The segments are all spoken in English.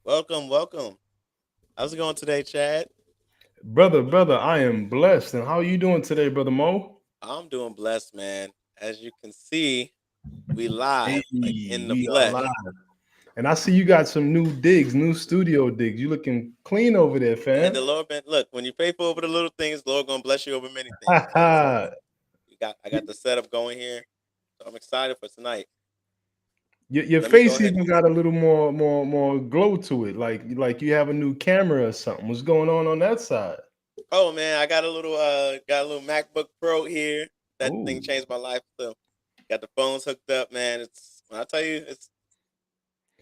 Welcome, welcome. How's it going today, Chad? Brother, I am blessed. And how are you doing today, Brother Mo? I'm doing blessed, man. As you can see, we Hey, live, like in the we are live. flesh. And I see you got some new digs, new studio digs. You looking clean over there, And fam. the Lord been look, when you faithful over the little things, the Lord gonna bless you over many things, man. So I got the setup going here. So I'm excited for tonight. your Let me go face ahead. even got a little more glow to it. Like you have a new camera or something. What's going on that side? Oh man, I got a little MacBook Pro here. That thing Ooh. changed my life. So got the phones hooked up, man. It's when I tell you it's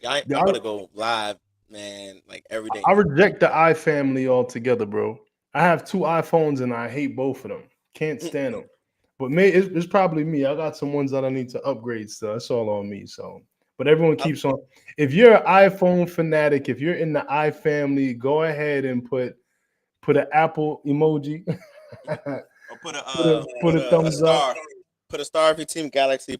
Yeah, I'm about to go live, man, like every day I now. reject the i family altogether, bro. I have two iPhones and I hate both of them. Can't stand them. But it's probably me. I got some ones that I need to upgrade. So that's all on me. So, but everyone I'm keeps on. If you're an iPhone fanatic, if you're in the i family, go ahead and put an Apple emoji. or Put put a a thumbs up. star. Put a star if you team Galaxy.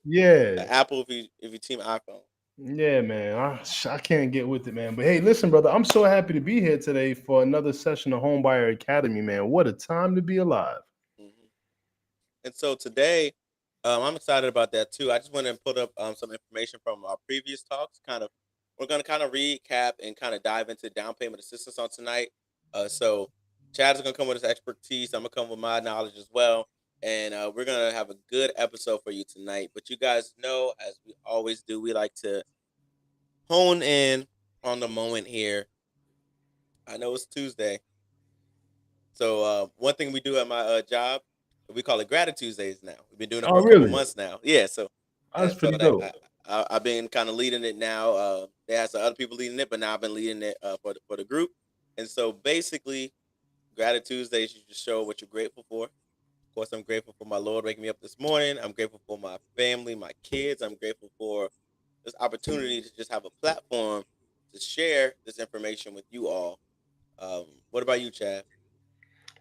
Yeah, a Apple if you team iPhone. yeah, man. I can't get with it, man. But hey, listen, brother, I'm so happy to be here today for another session of Homebuyer Academy, man. What a time to be alive. Hmm. And so today, I'm excited about that too. I just want to put up some information from our previous talks. We're going to kind of recap and kind of dive into down payment assistance on tonight. So Chad is going to come with his expertise. I'm going to come with my knowledge as well. And we're going to have a good episode for you tonight. But you guys know, as we always do, we like to hone in on the moment here. I know it's Tuesday. So one thing we do at my job, we call it Gratitude Tuesdays now. We've been doing it Oh, for a couple really? months now. Yeah. So That's so pretty that dope. I've been kind of leading it now. There has some other people leading it, but now I've been leading it for the group. And so basically, Gratitude Tuesdays, you just show what you're grateful for. Of course, I'm grateful for my Lord waking me up this morning. I'm grateful for my family, my kids. I'm grateful for this opportunity to just have a platform to share this information with you all. What about you, Chad?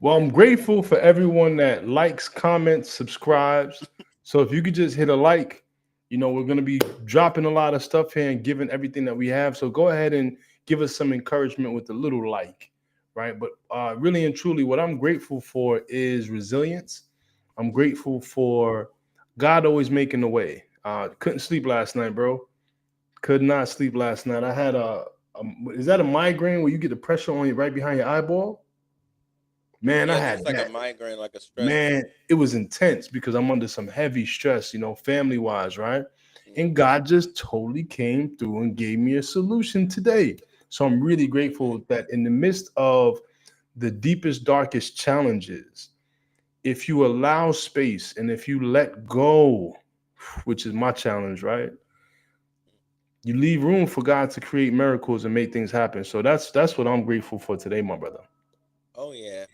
Well, I'm grateful for everyone that likes, comments, subscribes. So if you could just hit a like, we're going to be dropping a lot of stuff here and giving everything that we have. So go ahead and give us some encouragement with a little like, right? But really and truly, what I'm grateful for is resilience. I'm grateful for God always making the way. Couldn't sleep last night, bro. Could not sleep last night. I had is that a migraine where you get the pressure on you right behind your eyeball? Man, I Yeah, I think had it's like a that. migraine, like a stress. Man, it was intense because I'm under some heavy stress, family wise, right? And Hmm. God just totally came through and gave me a solution today. So I'm really Amen. grateful that in the midst of the deepest, darkest challenges, if you allow space and if you let go, which is my challenge, right? You leave room for God to create miracles and make things happen. So that's what I'm grateful for today, my brother. Oh yeah,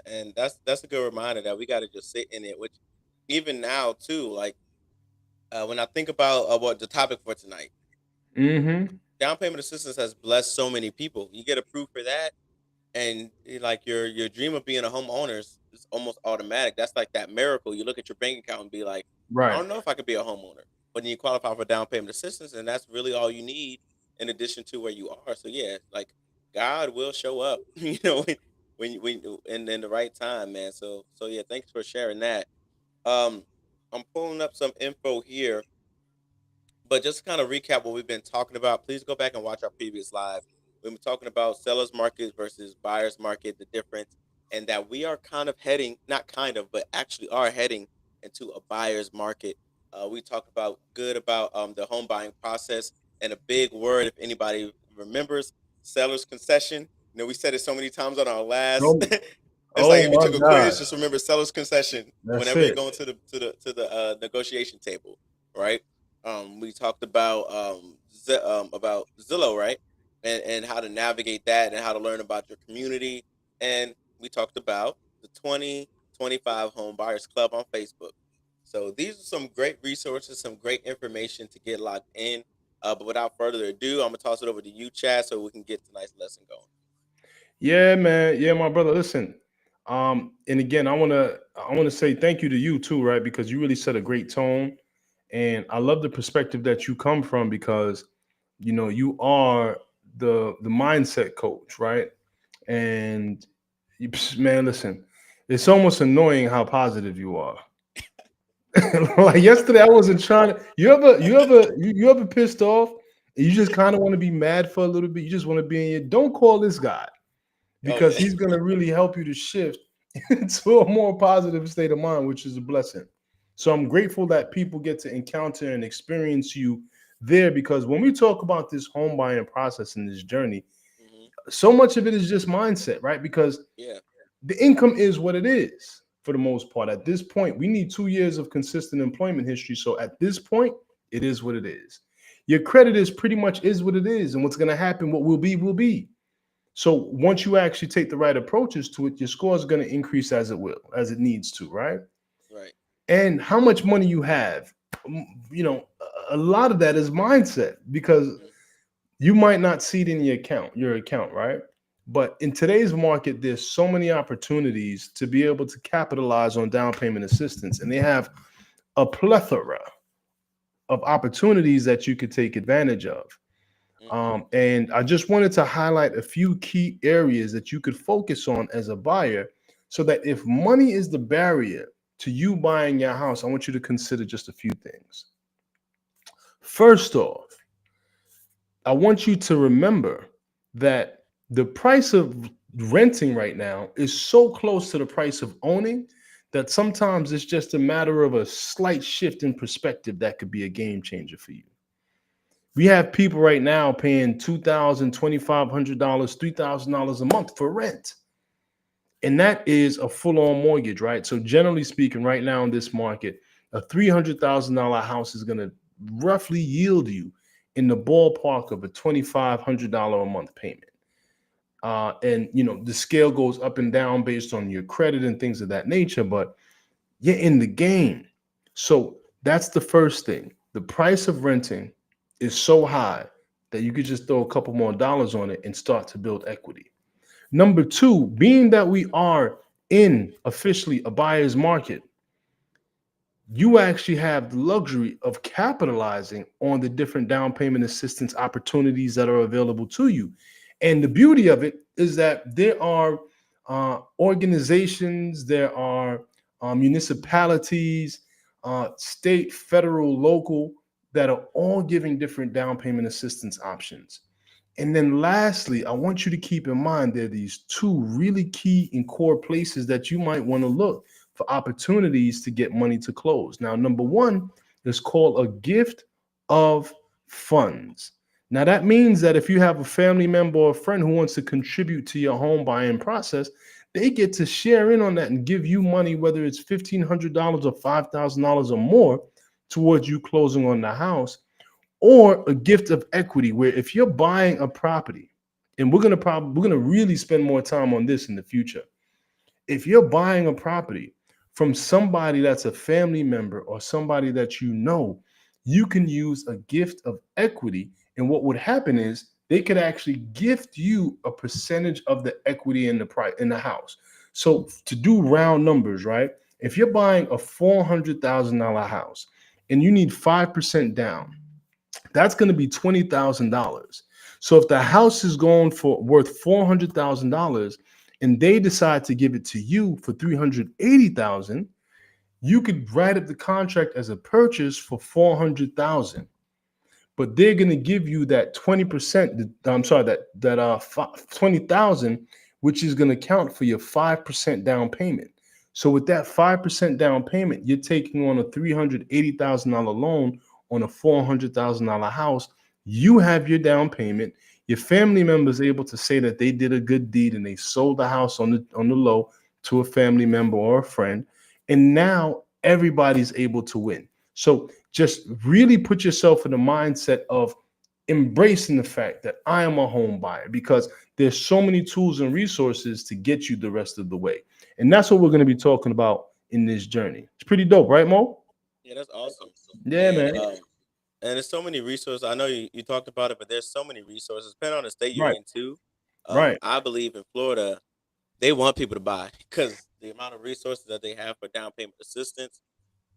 and that's a good reminder that we got to just sit in it. Which even now too, like when I think about what the topic for tonight, Mm-hmm. down payment assistance has blessed so many people. You get approved for that, and like your dream of being a homeowner is almost automatic. That's like that miracle. You look at your bank account and be like, I Right. don't know if I could be a homeowner, but then you qualify for down payment assistance, and that's really all you need in addition to where you are. So yeah, like God will show up, in the right time, man. So yeah, thanks for sharing that. Um, I'm pulling up some info here, but just to kind of recap what we've been talking about, please go back and watch our previous live. We've been talking about sellers market versus buyers market, the difference, and that we are kind of heading, not kind of, but actually are heading into a buyer's market. We talked about good about the home buying process and a big word, if anybody remembers, seller's concession. We said it so many times on our last. Oh, It's like oh if you my took a God. quiz, just remember seller's concession That's whenever you're it. going to the negotiation table, right? We talked about Zillow, right, and how to navigate that and how to learn about your community, and we talked about the 2025 Home Buyers Club on Facebook. So these are some great resources, some great information to get locked in. But without further ado, I'm gonna toss it over to you, Chad, so we can get tonight's lesson going. Yeah, man. Yeah, my brother. Listen. And again, I wanna say thank you to you too, right? Because you really set a great tone. And I love the perspective that you come from because You are the mindset coach, right? And man, listen, it's almost annoying how positive you are. Like yesterday, I wasn't trying to. You ever pissed off? And you just kind of want to be mad for a little bit. You just want to be in your. Don't call this guy Oh because yeah. he's gonna really help you to shift into a more positive state of mind, which is a blessing. So I'm grateful that people get to encounter and experience you there because when we talk about this home buying process and this journey, Hmm. so much of it is just mindset, right? Because Yeah. the income is what it is for the most part. At this point, we need 2 years of consistent employment history. So at this point, it is what it is. Your credit is pretty much is what it is, and what's going to happen, what will be, will be. So once you actually take the right approaches to it, your score is going to increase as it will, as it needs to, right? Right. And how much money you have, you know, a lot of that is mindset because Hmm. you might not see it in your account, right? But in today's market, there's so many opportunities to be able to capitalize on down payment assistance, and they have a plethora of opportunities that you could take advantage of. Hmm. And I just wanted to highlight a few key areas that you could focus on as a buyer so that if money is the barrier to you buying your house, I want you to consider just a few things. First off, I want you to remember that the price of renting right now is so close to the price of owning that sometimes it's just a matter of a slight shift in perspective that could be a game changer for you. We have people right now paying $2,000, $2,500, $3,000 a month for rent. And that is a full on mortgage, right? So, generally speaking, right now in this market, a $300,000 house is going to roughly yield you in the ballpark of a $2,500 a month payment. And, the scale goes up and down based on your credit and things of that nature, but you're in the game. So, that's the first thing. The price of renting is so high that you could just throw a couple more dollars on it and start to build equity. Number two, being that we are in officially a buyer's market, you actually have the luxury of capitalizing on the different down payment assistance opportunities that are available to you. And the beauty of it is that there are organizations, there are municipalities, state, federal, local, that are all giving different down payment assistance options. And then lastly, I want you to keep in mind there are these two really key and core places that you might want to look for opportunities to get money to close. Now, number one is called a gift of funds. Now, that means that if you have a family member or a friend who wants to contribute to your home buying process, they get to share in on that and give you money, whether it's $1,500 or $5,000 or more, towards you closing on the house, or a gift of equity where if you're buying a property, and we're gonna really spend more time on this in the future. If you're buying a property from somebody that's a family member or somebody that you can use a gift of equity. And what would happen is they could actually gift you a percentage of the equity in the price in the house. So to do round numbers, right? If you're buying a $400,000 house and you need 5% down, that's going to be $20,000. So if the house is going for worth $400,000 and they decide to give it to you for $380,000, you could write up the contract as a purchase for $400,000. But they're going to give you that 20%, I'm sorry, that 20,000, which is going to count for your 5% down payment. So with that 5% down payment, you're taking on a $380,000 loan on a $400,000 house. You have your down payment. Your family members able to say that they did a good deed and they sold the house on the low to a family member or a friend, and now everybody's able to win. So just really put yourself in the mindset of embracing the fact that I am a home buyer, because there's so many tools and resources to get you the rest of the way. And that's what we're going to be talking about in this journey. It's pretty dope, right, Mo? Yeah, that's awesome. Yeah, And man. and there's so many resources. I know you talked about it, but there's so many resources. Depending on the state you're Right, in too. right. I believe in Florida, they want people to buy because the amount of resources that they have for down payment assistance.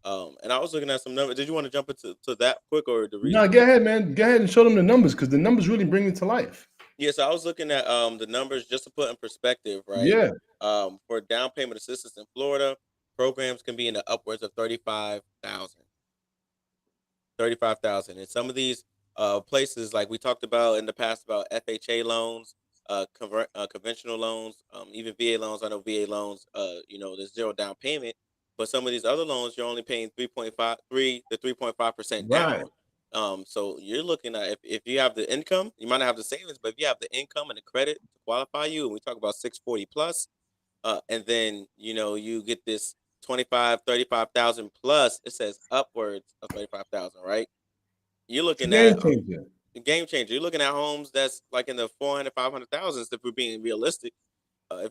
And I was looking at some numbers. Did you want to jump into that quick or the No, reason? go ahead, man. Go ahead and show them the numbers because the numbers really bring it to life. Yeah, so I was looking at the numbers just to put in perspective, right? Yeah, For down payment assistance in Florida, programs can be in the upwards of 35,000. And some of these places, like we talked about in the past about FHA loans, conventional loans, even VA loans. I know VA loans, there's zero down payment, but some of these other loans you're only paying 3.5% right. down. So you're looking at, if you have the income, you might not have the savings, but if you have the income and the credit to qualify you, and we talk about 640 plus, and then you get this 25, 35,000 plus. It says upwards of 35,000, right? You're It's a looking game at changer. a game changer. You're looking at homes that's like in the 400, 500,000s if we're being realistic.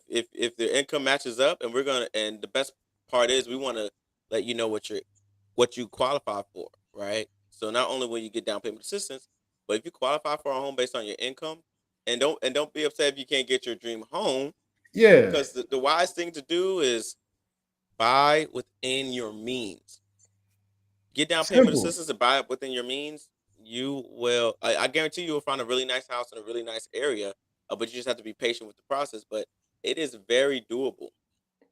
If their income matches up, and and the best part is we want to let you know what you qualify for, right? So not only will you get down payment assistance, but if you qualify for a home based on your income, and don't be upset if you can't get your dream home, Yeah, because the wise thing to do is buy within your means. Get down payment simple. assistance and buy it within your means. I guarantee you will find a really nice house in a really nice area, but you just have to be patient with the process. But it is very doable.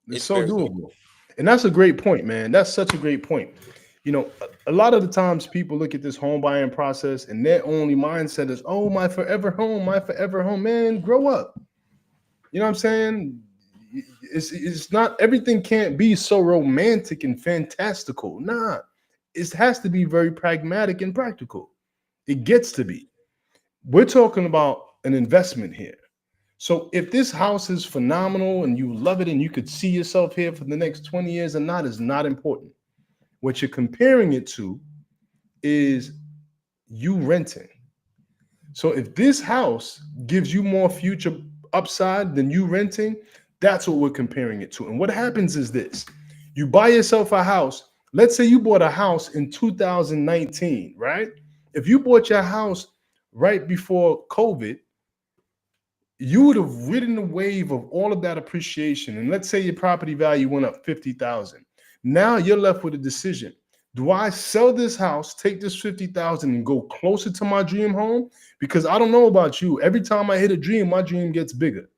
It's It's so very doable. doable. And that's a great point, man. That's such a great point. A lot of the times people look at this home buying process and their only mindset is, oh, my forever home, my forever home. Man, grow up. You know what I'm saying? It's not everything can't be so romantic and fantastical. Nah, it has to be very pragmatic and practical. It gets to be. We're talking about an investment here. So if this house is phenomenal and you love it and you could see yourself here for the next 20 years or not is not important. What you're comparing it to is you renting. So if this house gives you more future upside than you renting, that's what we're comparing it to. And what happens is this: you buy yourself a house. Let's say you bought a house in 2019, right? If you bought your house right before COVID, you would have ridden the wave of all of that appreciation. And let's say your property value went up 50,000. Now you're left with a decision. Do I sell this house, take this 50,000 and go closer to my dream home? Because I don't know about you. Every time I hit a dream, my dream gets bigger.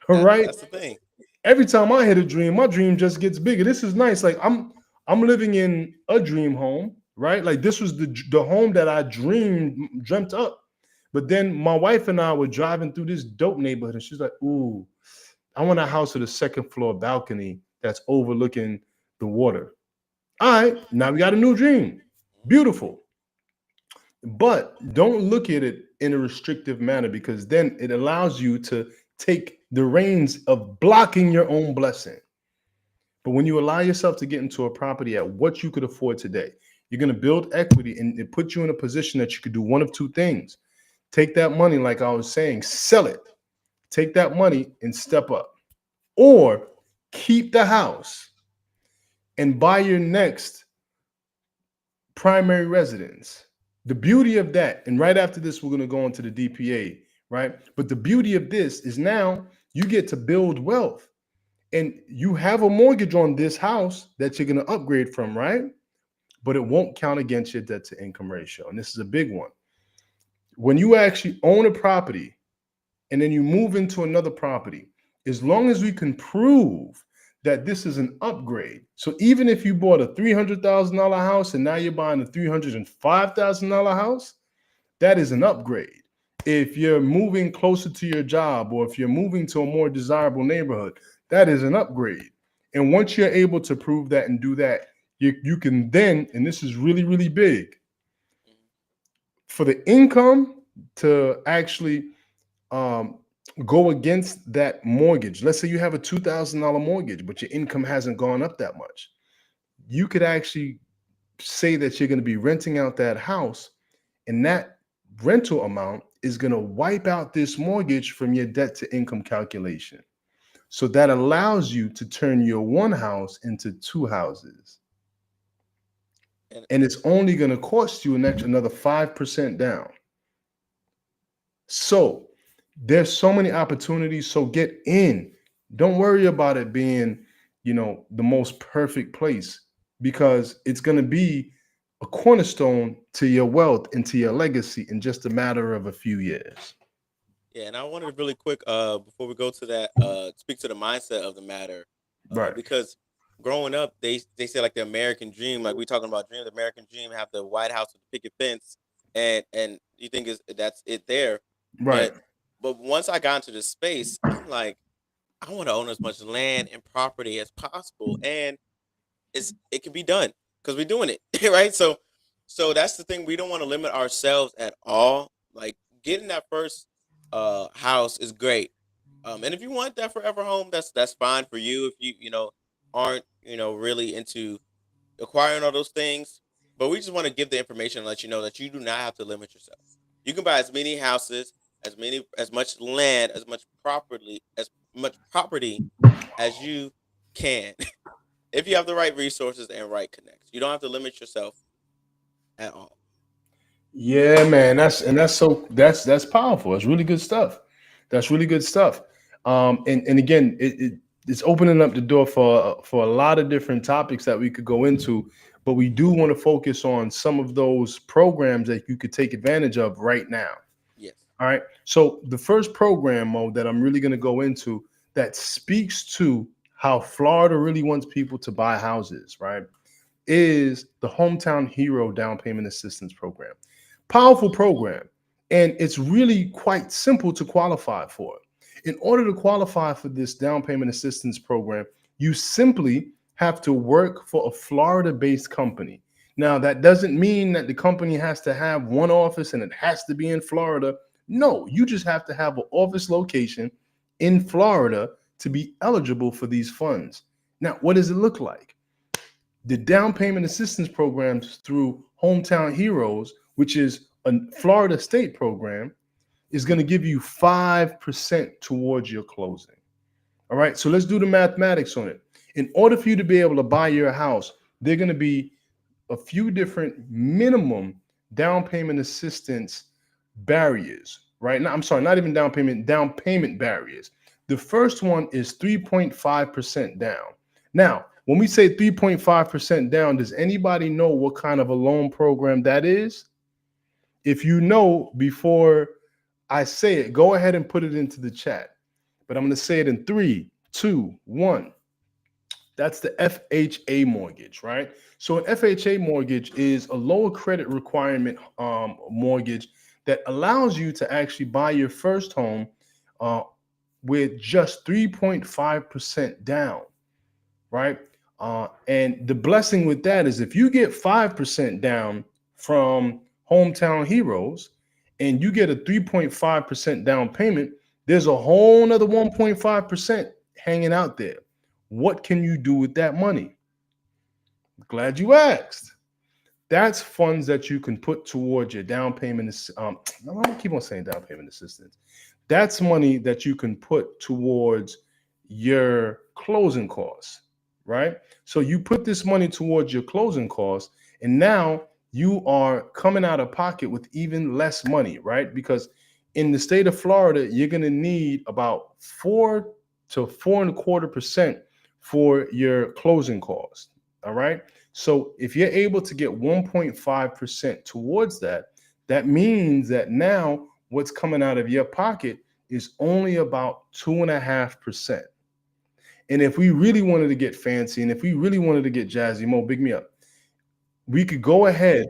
All That right. that's the thing. Every time I hit a dream, my dream just gets bigger. This is nice. Like I'm living in a dream home, right? Like this was the home that I dreamt up. But then my wife and I were driving through this dope neighborhood, and she's like, "Ooh, I want a house with a second floor balcony that's overlooking the water." All right, now we got a new dream. Beautiful. But don't look at it in a restrictive manner because then it allows you to take the reins of blocking your own blessing. But when you allow yourself to get into a property at what you could afford today, you're going to build equity and it puts you in a position that you could do one of two things. Take that money, like I was saying, sell it. Take that money and step up. Or keep the house and buy your next primary residence. The beauty of that, and right after this, we're going to go into the DPA, right? But the beauty of this is now you get to build wealth and you have a mortgage on this house that you're going to upgrade from, right? But it won't count against your debt to income ratio. And this is a big one. When you actually own a property and then you move into another property, as long as we can prove that this is an upgrade. So even if you bought a $300,000 house and now you're buying a $305,000 house, that is an upgrade. If you're moving closer to your job or if you're moving to a more desirable neighborhood, that is an upgrade. And once you're able to prove that and do that, you can then, and this is really, really big, for the income to actually um, go against that mortgage. Let's say you have a $2,000 mortgage, but your income hasn't gone up that much. You could actually say that you're going to be renting out that house, and that rental amount is going to wipe out this mortgage from your debt to income calculation. So that allows you to turn your one house into two houses. And And it's only going to cost you another 5% down. So there's so many opportunities. So get in. Don't worry about it being, the most perfect place. because it's going to be a cornerstone to your wealth and to your legacy in just a matter of a few years. Yeah, and I wanted to really quick, before we go to that, speak to the mindset of the matter, Right. because growing up, they say like the American dream, like we talking about dream, the American dream, have the White House with the picket fence, and you think is that's it there, Right. but once I got into this space, I'm like, I want to own as much land and property as possible, and it can be done because we're doing it right. So that's the thing. We don't want to limit ourselves at all. Like getting that first house is great. And if you want that forever home, that's fine for you. If you aren't really into acquiring all those things, but we just want to give the information and let you know that you do not have to limit yourself. You can buy as many houses, as much land, as much property as you can if you have the right resources and right connects. You don't have to limit yourself at all. Yeah, man. That's powerful. That's really good stuff. That's really good stuff. And again, it's opening up the door for a lot of different topics that we could go into, but we do want to focus on some of those programs that you could take advantage of right now. Yes. All right. So the first program mode that I'm really going to go into that speaks to how Florida really wants people to buy houses, right, is the Hometown Hero Down Payment Assistance Program. Powerful program. And it's really quite simple to qualify for. In order to qualify for this down payment assistance program, you simply have to work for a Florida based company. Now, that doesn't mean that the company has to have one office and it has to be in Florida. No, you just have to have an office location in Florida to be eligible for these funds. Now, what does it look like? The down payment assistance programs through Hometown Heroes, which is a Florida state program, is going to give you 5% towards your closing. All right, so let's do the mathematics on it. In order for you to be able to buy your house, there are going to be a few different minimum down payment assistance barriers, right? Now, I'm sorry, not even down payment barriers. The first one is 3.5% down. Now, when we say 3.5% down, does anybody know what kind of a loan program that is? If you know before I say it, go ahead and put it into the chat. But I'm going to say it in 3, 2, 1. That's the FHA mortgage, right? So an FHA mortgage is a lower credit requirement mortgage that allows you to actually buy your first home uh, with just 3.5% down, right? And the blessing with that is if you get 5% down from Hometown Heroes and you get a 3.5% down payment, there's a whole nother 1.5% hanging out there. What can you do with that money? Glad you asked. That's funds that you can put towards your down payment. I'm gonna keep on saying down payment assistance. That's money that you can put towards your closing costs, right? So you put this money towards your closing costs, and now you are coming out of pocket with even less money, right? Because in the state of Florida, you're gonna need about 4 to 4.25% for your closing costs. All right. So if you're able to get 1.5% towards that, that means that now what's coming out of your pocket is only about 2.5%. And if we really wanted to get fancy and if we really wanted to get jazzy, Mo, big me up, we could go ahead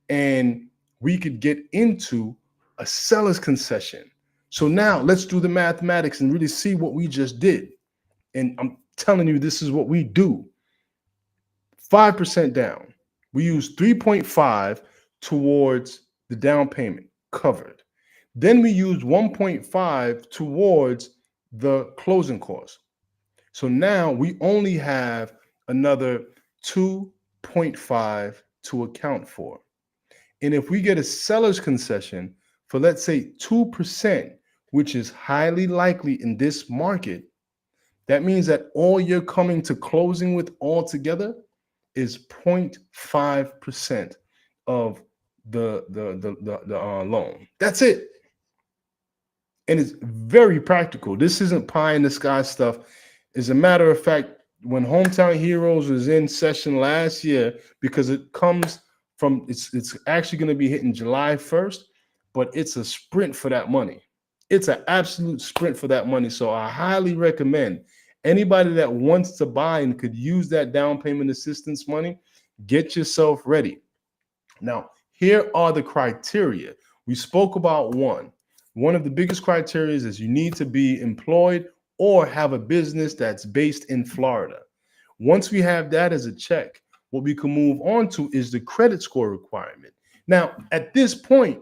and we could get into a seller's concession. So now let's do the mathematics and really see what we just did. And I'm telling you, this is what we do. 5% down. We use 3.5 towards the down payment covered. Then we use 1.5 towards the closing costs. So now we only have another 2.5 to account for. And if we get a seller's concession for, let's say, 2%, which is highly likely in this market, that means that all you're coming to closing with altogether is 0.5% of the loan. That's it. And it's very practical. This isn't pie in the sky stuff. As a matter of fact, when Hometown Heroes was in session last year, because it comes from it's actually going to be hitting July 1st, but it's a sprint for that money. It's an absolute sprint for that money. So I highly recommend anybody that wants to buy and could use that down payment assistance money, get yourself ready. Now, here are the criteria. We spoke about one. One of the biggest criteria is you need to be employed or have a business that's based in Florida. Once we have that as a check, what we can move on to is the credit score requirement. Now, at this point,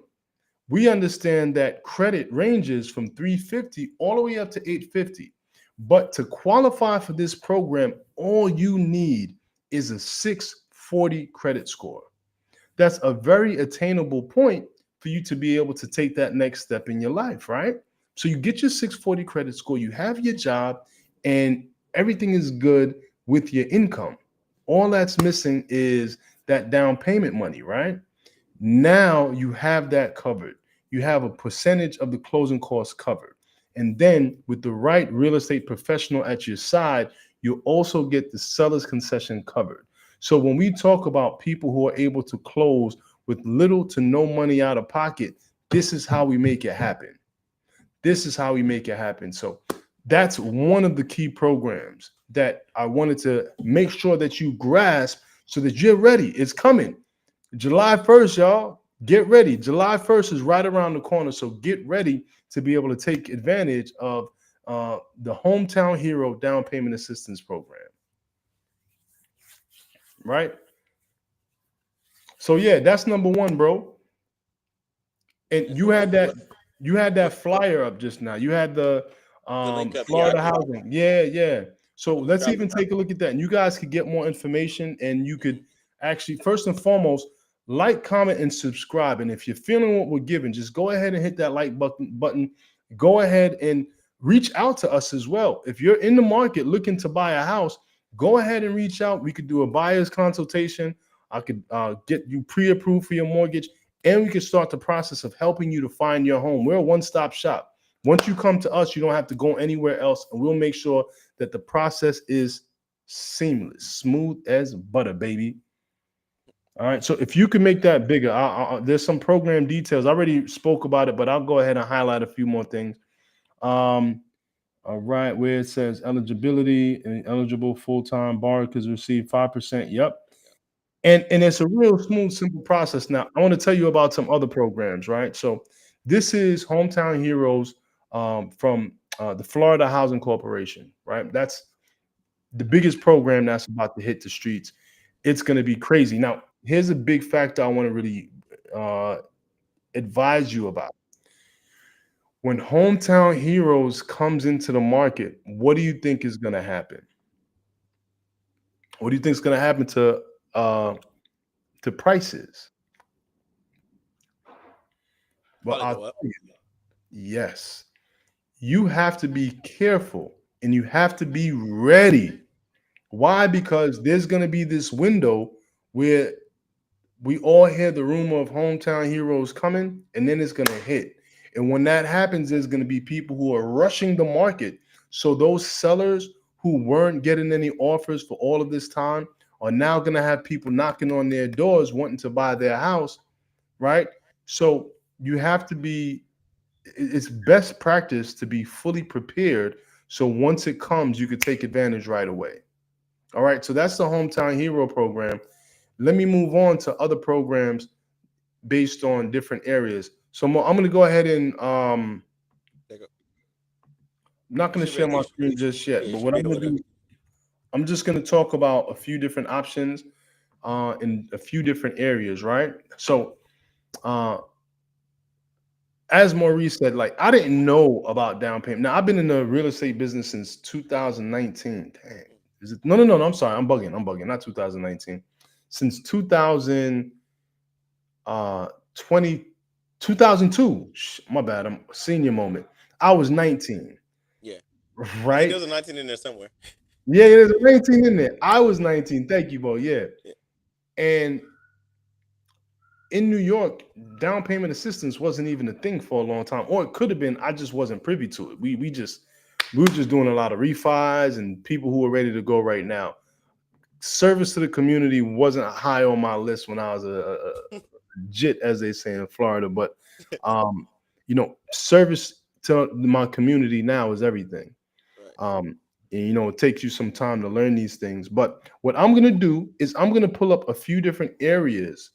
we understand that credit ranges from 350 all the way up to 850. But to qualify for this program, all you need is a 640 credit score. That's a very attainable point for you to be able to take that next step in your life, right? So you get your 640 credit score, you have your job, and everything is good with your income. All that's missing is that down payment money, right? Now you have that covered. You have a percentage of the closing costs covered. And then with the right real estate professional at your side, you also get the seller's concession covered. So when we talk about people who are able to close with little to no money out of pocket, this is how we make it happen. This is how we make it happen. So that's one of the key programs that I wanted to make sure that you grasp so that you're ready. It's coming. July 1st, y'all. Get ready. July 1st is right around the corner. So get ready to be able to take advantage of the Hometown Hero Down Payment Assistance Program. Right? So yeah, that's number one, bro. And And so you had that what flyer up just now. You had the the link up, yeah, I Florida just housing. Yeah, yeah. So I just let's dropped even it. take a look at that. And you guys could get more information and you Hmm. could actually first and foremost like, comment, and subscribe. And if you're feeling what we're giving, just go ahead and hit that like button. Go ahead and reach out to us as well. If you're in the market looking to buy a house, go ahead and reach out. We could do a buyer's consultation. I could get you pre-approved for your mortgage, and we can start the process of helping you to find your home. We're a one-stop shop. Once you come to us, you don't have to go anywhere else, and we'll make sure that the process is seamless, smooth as butter, baby. All right. So if you can make that bigger, there's some program details. I already spoke about it, but I'll go ahead and highlight a few more things. Um, all right, where it says eligibility and eligible full-time borrowers receive 5%. Yep. And it's a real smooth, simple process. Now, I want to tell you about some other programs, right? So this is Hometown Heroes from the Florida Housing Corporation, right? That's the biggest program that's about to hit the streets. It's going to be crazy. Now, here's a big factor I want to really uh, advise you about. When Hometown Heroes comes into the market, what do you think is going to happen? What do you think is going to happen to prices? Well, Probably I'll go tell up. you, yes. You have to be careful and you have to be ready. Why? Because there's going to be this window where we all hear the rumor of Hometown Heroes coming, and then it's going to hit. And when that happens, there's going to be people who are rushing the market. So those sellers who weren't getting any offers for all of this time are now going to have people knocking on their doors wanting to buy their house, right? So you have to be, it's best practice to be fully prepared. So once it comes, you could take advantage right away. All right. So that's the Hometown Hero program. Let me move on to other programs based on different areas. So I'm going to go ahead and There you go. I'm not You going to should share read. my screen just Yeah, yet. you But should what I'm read going over to there. do, I'm just going to talk about a few different options in a few different areas, right? So uh, as Maurice said, like I didn't know about down payment. Now I've been in the real estate business since 2019. Dang. Is it? No, no, no, no. I'm sorry. I'm bugging. I'm bugging. Not 2019. Since 2000, 20, 2002. My bad. I'm a senior moment. I was 19, Yeah, I think there right? was a 19 in there somewhere. Yeah, there's a 19 in there. I was 19. Thank you, Bo. Yeah. Yeah. And in New York, down payment assistance wasn't even a thing for a long time, or it could have been. I just wasn't privy to it. We just We were just doing a lot of refis and people who were ready to go right now. Service to the community wasn't high on my list when I was a jit, as they say in Florida. But um, service to my community now is everything. Right. Um, and, it takes you some time to learn these things. But what I'm gonna do is I'm gonna pull up a few different areas,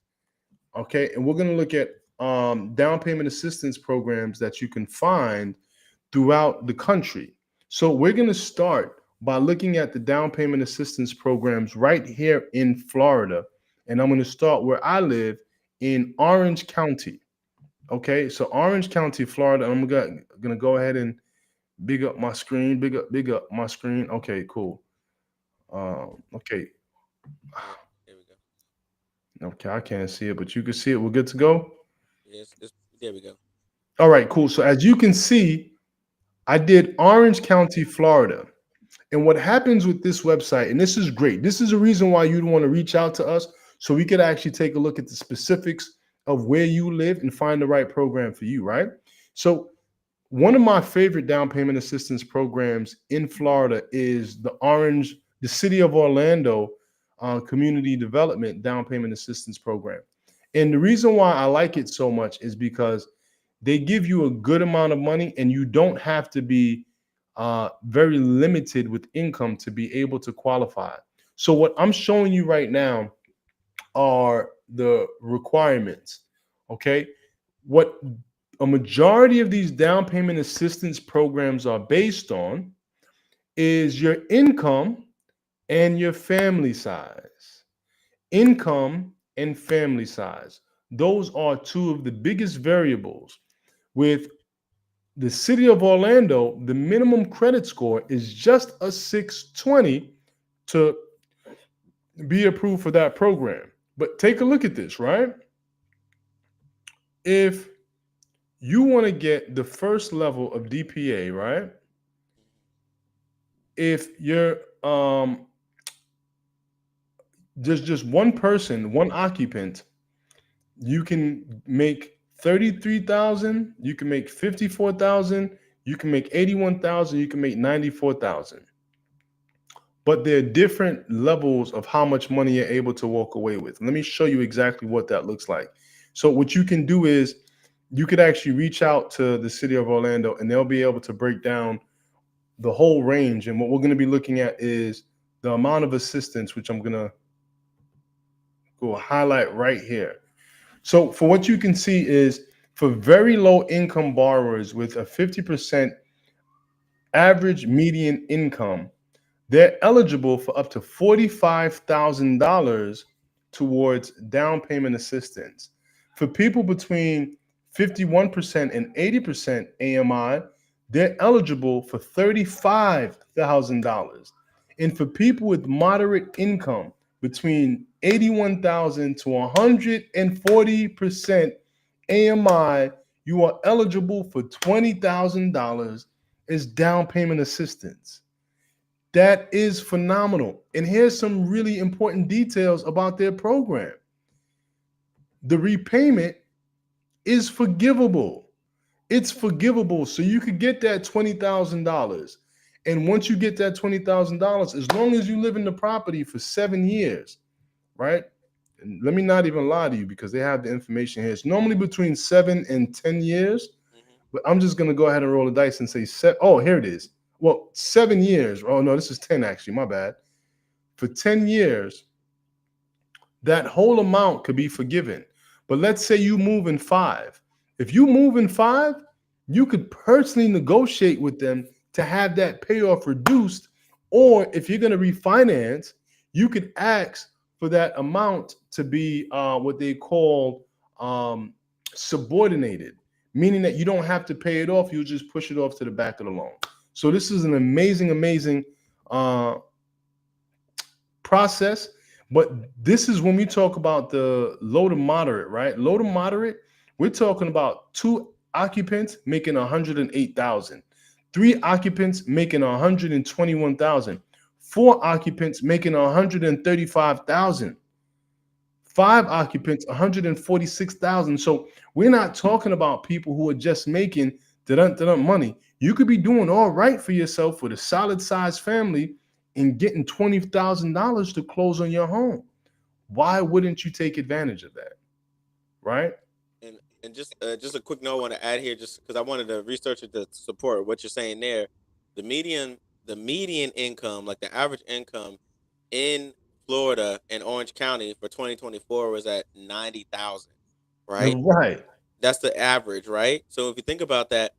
okay, and we're gonna look at down payment assistance programs that you can find throughout the country. So we're gonna start by looking at the down payment assistance programs right here in Florida, and I'm gonna start where I live in Orange County. Okay, so Orange County, Florida. I'm gonna go ahead and big up my screen, big up my screen. Okay, cool. Okay, Yeah. There we go. okay, I can't see it, but you can see it. We're good to go. Yes. There we go. All right, cool. So as you can see, I did Orange County, Florida. And what happens with this website, and this is great, this is a reason why you'd want to reach out to us so we could actually take a look at the specifics of where you live and find the right program for you, right? So one of my favorite down payment assistance programs in Florida is the City of Orlando Community Development Down Payment Assistance Program. And the reason why I like it so much is because they give you a good amount of money and you don't have to be very limited with income to be able to qualify. So, what I'm showing you right now are the requirements. Okay. What a majority of these down payment assistance programs are based on is your income and your family size. Income and family size. Those are two of the biggest variables. With the city of Orlando, the minimum credit score is just a 620 to be approved for that program. But take a look at this, right? If you want to get the first level of DPA, right? If you're just one person, one occupant, you can make 33,000, you can make 54,000, you can make 81,000, you can make 94,000. But there are different levels of how much money you're able to walk away with. Let me show you exactly what that looks like. So what you can do is you could actually reach out to the city of Orlando and they'll be able to break down the whole range. And what we're going to be looking at is the amount of assistance, which I'm going to go highlight right here. So for what you can see is for very low income borrowers with a 50% average median income, they're eligible for up to $45,000 towards down payment assistance. For people between 51% and 80% AMI, they're eligible for $35,000. And for people with moderate income between 81,000 to 140% AMI, you are eligible for $20,000 as down payment assistance. That is phenomenal. And here's some really important details about their program. The repayment is forgivable. It's forgivable. So you could get that $20,000. And once you get that $20,000, as long as you live in the property for 7 years, right? And let me not even lie to you because they have the information here. It's normally between 7 and 10 years. Mm-hmm. But I'm just going to go ahead and roll the dice and say, oh, here it is. Well, 7 years. Oh, no, this is 10 actually. My bad. For 10 years, that whole amount could be forgiven. But let's say you move in 5. If you move in 5, you could personally negotiate with them to have that payoff reduced. Or if you're going to refinance, you could ask for that amount to be what they call subordinated, meaning that you don't have to pay it off. You just push it off to the back of the loan. So this is an amazing process. But this is when we talk about the low to moderate, right? Low to moderate, we're talking about 2 occupants making 108,000, 3 occupants making 121,000, 4 occupants making 135,000, 5 occupants 146,000. So we're not talking about people who are just making money. You could be doing all right for yourself with a solid sized family and getting $20,000 to close on your home. Why wouldn't you take advantage of that? Right? And just a quick note I want to add here, just because I wanted to research it to support what you're saying there. The median income, like the average income in Florida and Orange County for 2024 was at 90,000, right? Right. That's the average, right? So if you think about that,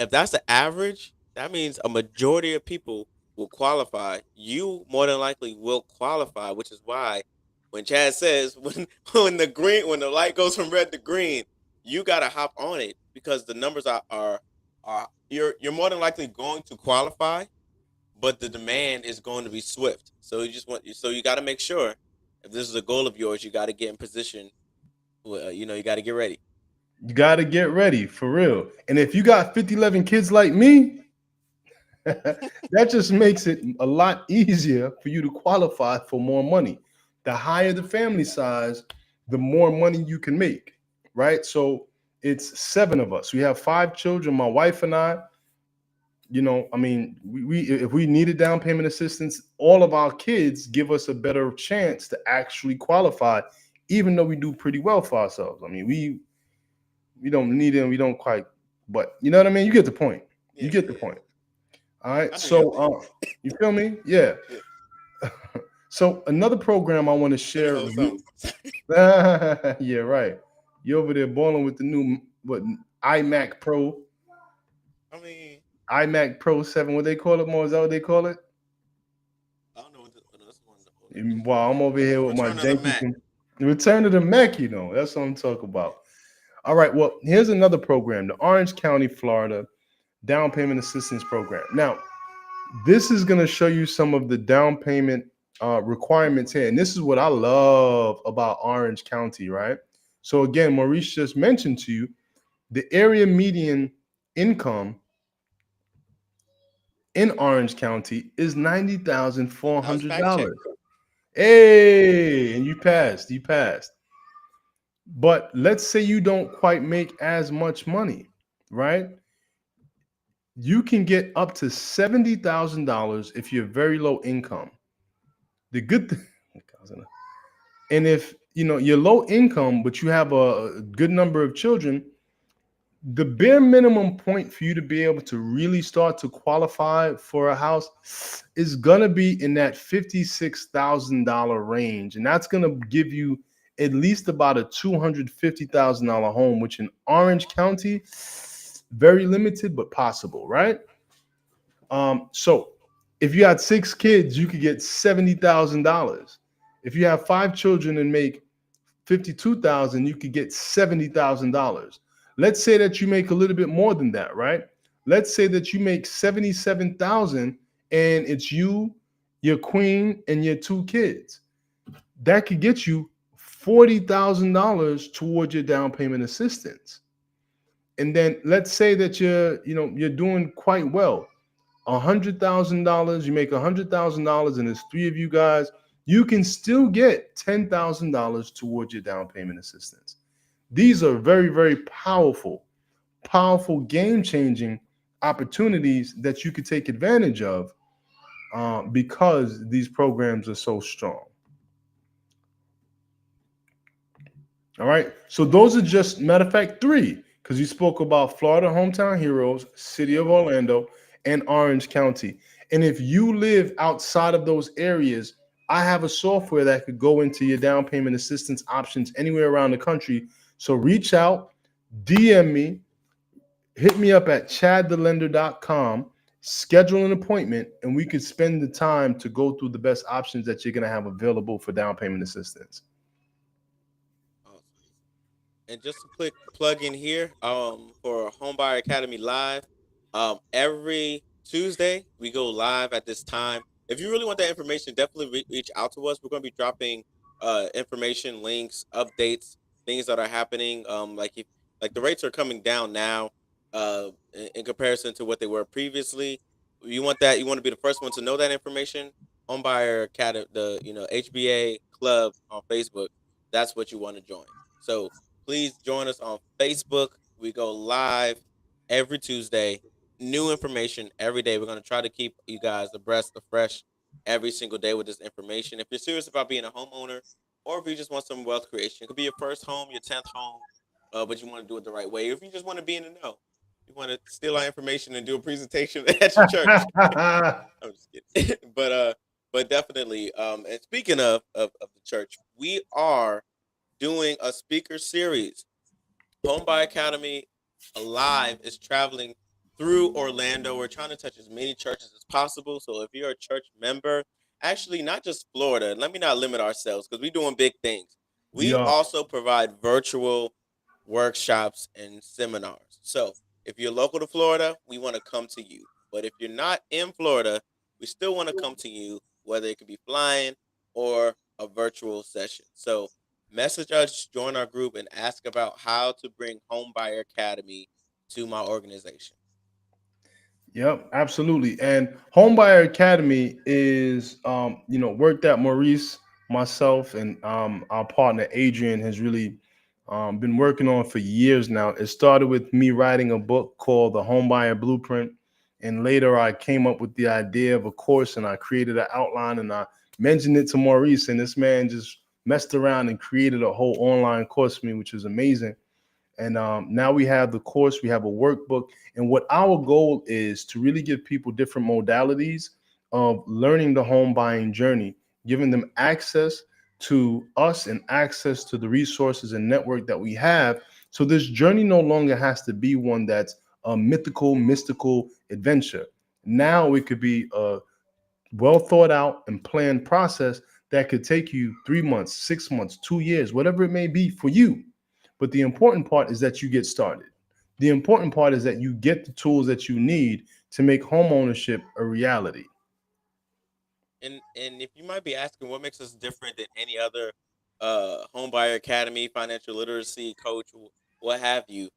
if that's the average, that means a majority of people will qualify. You more than likely will qualify, which is why when Chad says when the light goes from red to green, you gotta hop on it because the numbers are you're more than likely going to qualify, but the demand is going to be swift. So you got to make sure if this is a goal of yours, you got to get in position. You got to get ready. You got to get ready for real. And if you got 50, 11 kids like me, that just makes it a lot easier for you to qualify for more money. The higher the family size, the more money you can make, right? So it's seven of us. We have five children, my wife and I. I mean, we if we needed down payment assistance, all of our kids give us a better chance to actually qualify, even though we do pretty well for ourselves. I mean, we don't need it, we don't quite, but you know what I mean? You get the point. You Yeah, get the yeah. point. All right. I know your So, thing. you feel me? Yeah. Yeah, So another program I want to let me share. hold something. Yeah, right. You over there balling with the new what iMac Pro, I mean, iMac Pro 7. What they call it more? Is that what they call it? I don't know what this one. Let me just While I'm over the here with my Return of the janky Mac. return to the Mac. That's what I'm talking about. All right. Well, here's another program: the Orange County, Florida Down Payment Assistance Program. Now, this is going to show you some of the down payment requirements here. And this is what I love about Orange County, right? So, again, Maurice just mentioned to you the area median income in Orange County is I was fact checked. $90,400. Hey, and you passed. You passed. But let's say you don't quite make as much money, right? You can get up to $70,000 if you're very low income. The good thing, and if you're low income but you have a good number of children, the bare minimum point for you to be able to really start to qualify for a house is gonna be in that $56,000 range, and that's gonna give you at least about a $250,000 home, which in Orange County, very limited but possible, right? So if you had six kids, you could get $70,000. If you have five children and make 52,000, you could get $70,000. Let's say that you make a little bit more than that, right? Let's say that you make 77,000 and it's you, your queen, and your two kids. That could get you $40,000 towards your down payment assistance. And then let's say that you're doing quite well. $100,000, you make $100,000 and there's three of you guys, you can still get $10,000 towards your down payment assistance. These are very, very powerful, game changing opportunities that you could take advantage of because these programs are so strong. All right. So those are just, matter of fact, three, because you spoke about Florida Hometown Heroes, City Yep. of Orlando, and Orange County. And if you live outside of those areas, I have a software that could go into your down payment assistance options anywhere around the country. So reach out, DM me, hit me up at chadthelender.com, schedule an appointment, and we could spend the time to go through the best options that you're going to have available for down payment assistance. Awesome. And just a quick plug in here, for Homebuyer Academy Live. Every Tuesday we go live at this time. If you really want that information, definitely reach out to us. We're going to be dropping information, links, updates, things that are happening. Like the rates are coming down now, in comparison to what they were previously. You want that? You want to be the first one to know that information. Homebuyer Academy, the HBA Club on Facebook. That's what you want to join. So please join us on Facebook. We go live every Tuesday. New information every day. We're going to try to keep you guys abreast of fresh every single day with this information. If you're serious about being a homeowner, or if you just want some wealth creation, it could be your first home, your 10th home, but you want to do it the right way. Or if you just want to be in the know, you want to steal our information and do a presentation at your church. I'm just kidding. But definitely. And speaking of the church, we are doing a speaker series. Homebuy Academy Alive is traveling through Orlando. We're trying to touch as many churches as possible. So if you're a church member, actually not just Florida, let me not limit ourselves because we're doing big things. We Yeah. also provide virtual workshops and seminars. So if you're local to Florida, we want to come to you. But if you're not in Florida, we still want to come to you, whether it could be flying or a virtual session. So message us, join our group, and ask about how to bring Homebuyer Academy to my organization. Yep, absolutely. And Homebuyer Academy is, work that Maurice, myself, and our partner Adrian has really been working on for years now. It started with me writing a book called The Homebuyer Blueprint, and later I came up with the idea of a course, and I created an outline, and I mentioned it to Maurice, and this man just messed around and created a whole online course for me, which was amazing. And now we have the course, we have a workbook. And what our goal is to really give people different modalities of learning the home buying journey, giving them access to us and access to the resources and network that we have. So this journey no longer has to be one that's a mythical, mystical adventure. Now it could be a well thought out and planned process that could take you 3 months, 6 months, 2 years, whatever it may be for you. But the important part is that you get started. The important part is that you get the tools that you need to make home ownership a reality. And if you might be asking what makes us different than any other Homebuyer Academy, financial literacy coach, what have you,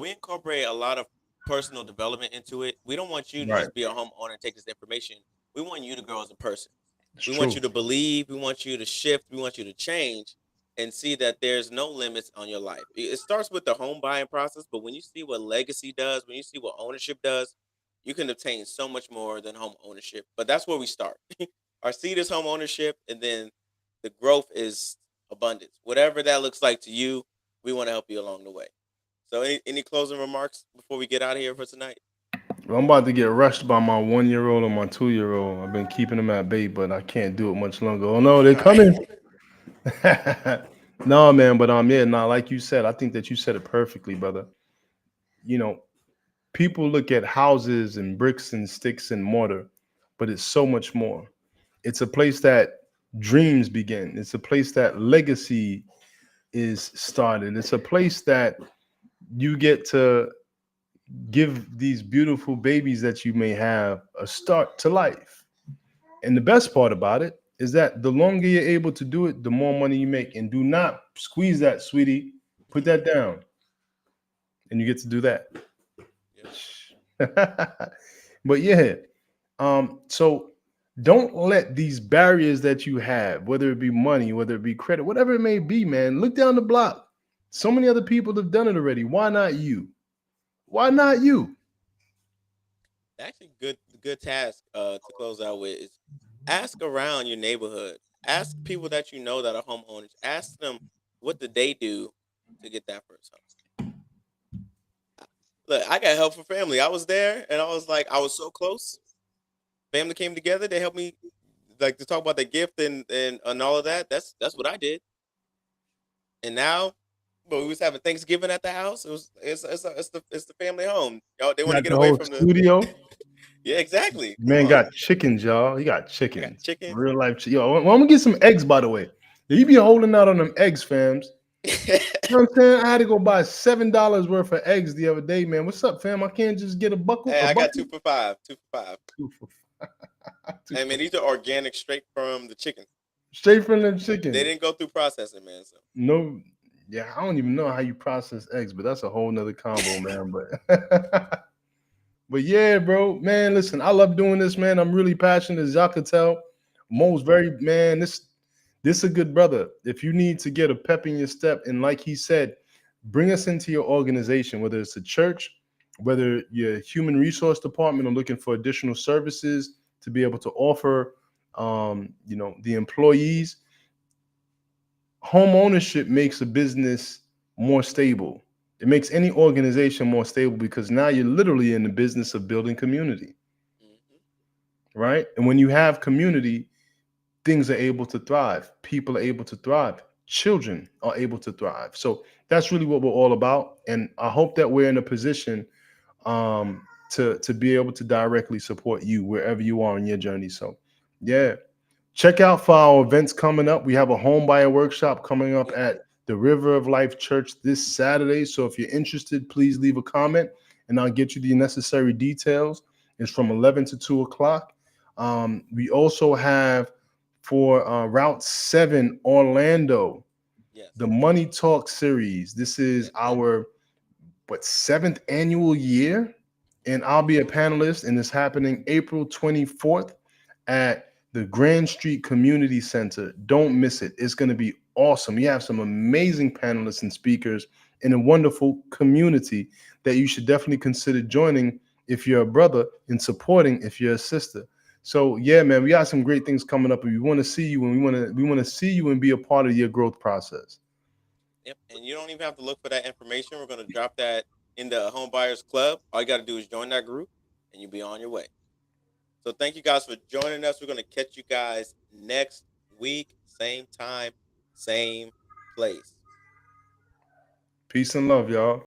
we incorporate a lot of personal development into it. We don't want you to Right. just be a homeowner and take this information. We want you to grow as a person. It's We want true. you to believe. We want you to shift. We want you to change and see that there's no limits on your life. It starts with the home buying process, but when you see what legacy does, when you see what ownership does, you can obtain so much more than home ownership. But that's where we start. Our seed is home ownership, and then the growth is abundance. Whatever that looks like to you, we want to help you along the way. So, any closing remarks before we get out of here for tonight? Well, I'm about to get rushed by my 1 year old and my 2 year old. I've been keeping them at bay, but I can't do it much longer. Oh no, they're All right. coming. No, man, but yeah, nah, like you said, I think that you said it perfectly, brother. You know, people look at houses and bricks and sticks and mortar, but it's so much more. It's a place that dreams begin. It's a place that legacy is started. It's a place that you get to give these beautiful babies that you may have a start to life. And the best part about it is that the longer you're able to do it, the more money you make. And do not squeeze that, sweetie. Put that down, and you get to do that. Yep. But yeah, so don't let these barriers that you have, whether it be money, whether it be credit, whatever it may be, man, look down the block. So many other people have done it already. Why not you? Why not you? Actually, good task to close out with is ask around your neighborhood. Ask people that you know that are homeowners. Ask them what did they do to get that first home. Look, I got help for family. I was there, and I was like, I was so close. Family came together. They helped me, like to talk about the gift and all of that. That's what I did. And now, but we was having Thanksgiving at the house. It's the family home. Y'all, they want to Got get the away whole from the. studio. Yeah, exactly. Come Man on. got chickens, y'all. He got I got chickens. chicken. Real life. Yo, well, I'm gonna get some eggs, by the way. You be holding out on them eggs, fams. You know what I'm saying? I had to go buy $7 worth of eggs the other day, man. What's up, fam? I can't just get a buckle, Hey, a I got bucket. 2 for 5. 2 for 5. Two for two Hey for man, these are organic, straight from the chicken. straight from the They chicken. didn't go through processing, man. So No, yeah, I don't even know how you process eggs, but that's a whole nother combo, man. But but yeah, bro, man, listen, I love doing this, man. I'm really passionate, as y'all can tell. Mo's very man. This a good brother. If you need to get a pep in your step, and like he said, bring us into your organization, whether it's a church, whether you're human resource department or looking for additional services to be able to offer, the employees. Home ownership makes a business more stable. It makes any organization more stable because now you're literally in the business of building community, Hmm. right? And when you have community, things are able to thrive. People are able to thrive. Children are able to thrive. So that's really what we're all about. And I hope that we're in a position to be able to directly support you wherever you are in your journey. So, yeah, check out for our events coming up. We have a home buyer workshop coming up Yes. at the River of Life Church this Saturday. So if you're interested, please leave a comment and I'll get you the necessary details. It's from 11 to 2 o'clock. We also have for Route 7 Orlando, Yes. the Money Talk series. This is Yes. our seventh annual year, and I'll be a panelist, and it's happening April 24th at the Grand Street Community Center. Don't miss it. It's going to be awesome. You have some amazing panelists and speakers in a wonderful community that you should definitely consider joining if you're a brother and supporting if you're a sister. So yeah, man, we got some great things coming up, and we want to see you, and we want to see you and be a part of your growth process. Yep. And you don't even have to look for that information. We're gonna drop that in the Home Buyers Club. All you got to do is join that group, and you'll be on your way. So thank you guys for joining us. We're gonna catch you guys next week, same time, same place. Peace and love, y'all.